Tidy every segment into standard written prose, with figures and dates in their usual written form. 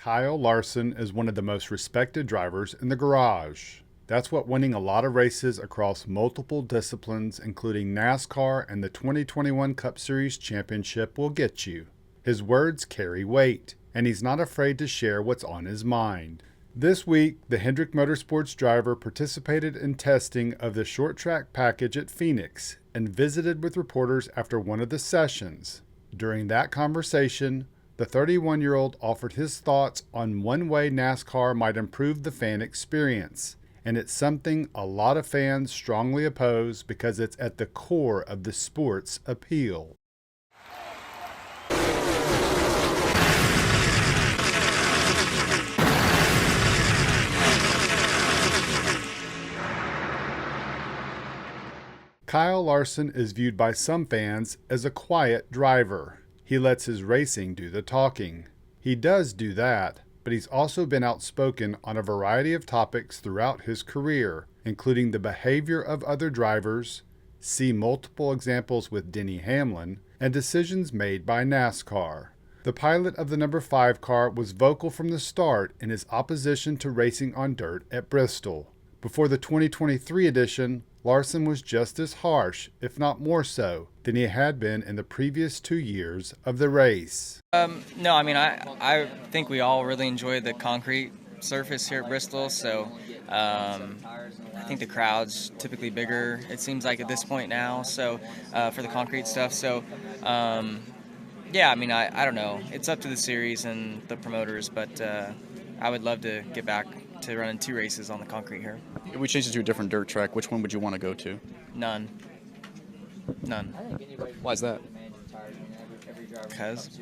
Kyle Larson is one of the most respected drivers in the garage. That's what winning a lot of races across multiple disciplines, including NASCAR and the 2021 Cup Series championship, will get you. His words carry weight, and he's not afraid to share what's on his mind. This week, the Hendrick Motorsports driver participated in testing of the short track package at Phoenix and visited with reporters after one of the sessions. During that conversation, the 31-year-old offered his thoughts on one way NASCAR might improve the fan experience, and it's something a lot of fans strongly oppose because it's at the core of the sport's appeal. Kyle Larson is viewed by some fans as a quiet driver. He lets his racing do the talking. He does do that, but he's also been outspoken on a variety of topics throughout his career, including the behavior of other drivers, see multiple examples with Denny Hamlin, and decisions made by NASCAR. The pilot of the number 5 car was vocal from the start in his opposition to racing on dirt at Bristol. Before the 2023 edition, Larson was just as harsh, if not more so, than he had been in the previous 2 years of the race. No, I think we all really enjoy the concrete surface here at Bristol, so I think the crowd's typically bigger, it seems like at this point now, so for the concrete stuff. So, yeah, I don't know. It's up to the series and the promoters, but I would love to get back to running 2 races on the concrete here. If we changed it to a different dirt track, which one would you want to go to? None. Why is that? Because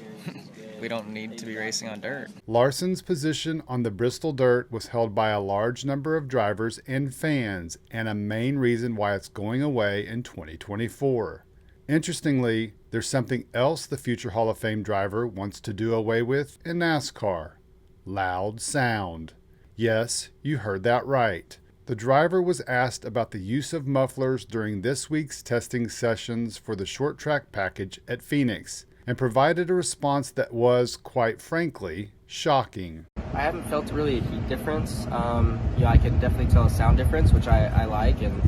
we don't need to be racing on dirt. Larson's position on the Bristol dirt was held by a large number of drivers and fans, and a main reason why it's going away in 2024. Interestingly, there's something else the future Hall of Fame driver wants to do away with in NASCAR: loud sound. Yes, you heard that right. The driver was asked about the use of mufflers during this week's testing sessions for the short track package at Phoenix, and provided a response that was, quite frankly, shocking. I haven't felt really a heat difference. I can definitely tell a sound difference, which I like, and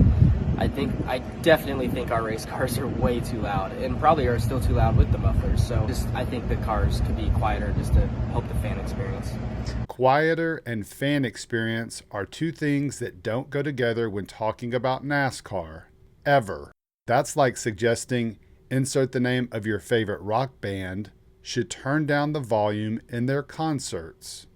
I definitely think our race cars are way too loud, and probably are still too loud with the mufflers. So I think the cars could be quieter just to help the fan experience. Quieter and fan experience are 2 things that don't go together when talking about NASCAR, ever. That's like suggesting insert the name of your favorite rock band should turn down the volume in their concerts.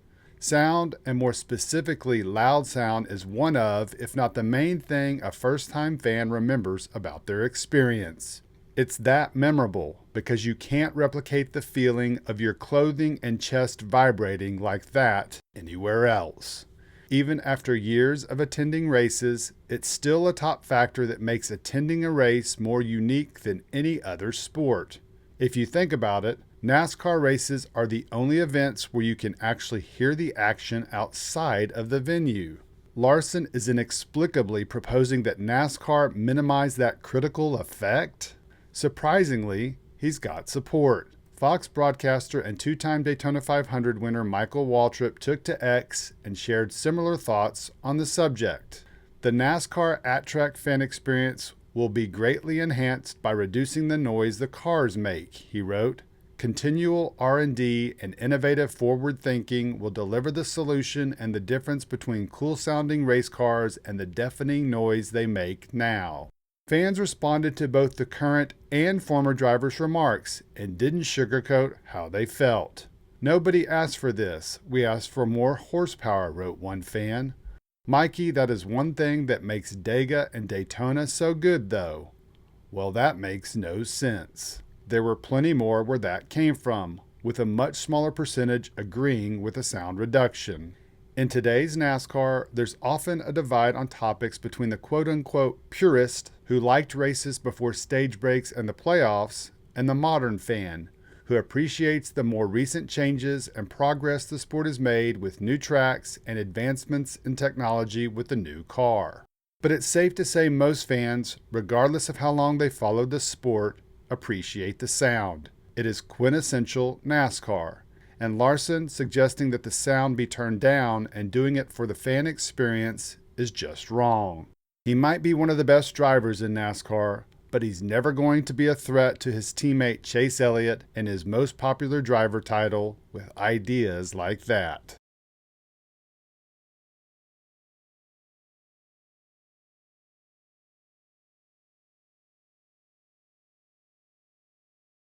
Sound, and more specifically loud sound, is one of, if not the main thing, a first-time fan remembers about their experience. It's that memorable because you can't replicate the feeling of your clothing and chest vibrating like that anywhere else. Even after years of attending races, it's still a top factor that makes attending a race more unique than any other sport. If you think about it, NASCAR races are the only events where you can actually hear the action outside of the venue. Larson is inexplicably proposing that NASCAR minimize that critical effect. Surprisingly, he's got support. Fox broadcaster and 2-time Daytona 500 winner Michael Waltrip took to X and shared similar thoughts on the subject. The NASCAR at-track fan experience will be greatly enhanced by reducing the noise the cars make, he wrote. Continual R&D and innovative forward thinking will deliver the solution and the difference between cool-sounding race cars and the deafening noise they make now. Fans responded to both the current and former drivers' remarks and didn't sugarcoat how they felt. Nobody asked for this. We asked for more horsepower, wrote one fan. Mikey, that is one thing that makes Dega and Daytona so good, though. Well, that makes no sense. There were plenty more where that came from, with a much smaller percentage agreeing with a sound reduction. In today's NASCAR, there's often a divide on topics between the quote-unquote purist who liked races before stage breaks and the playoffs, and the modern fan who appreciates the more recent changes and progress the sport has made with new tracks and advancements in technology with the new car. But it's safe to say most fans, regardless of how long they followed the sport, appreciate the sound. It is quintessential NASCAR. and Larson suggesting that the sound be turned down and doing it for the fan experience is just wrong. He might be one of the best drivers in NASCAR, but he's never going to be a threat to his teammate Chase Elliott and his most popular driver title with ideas like that.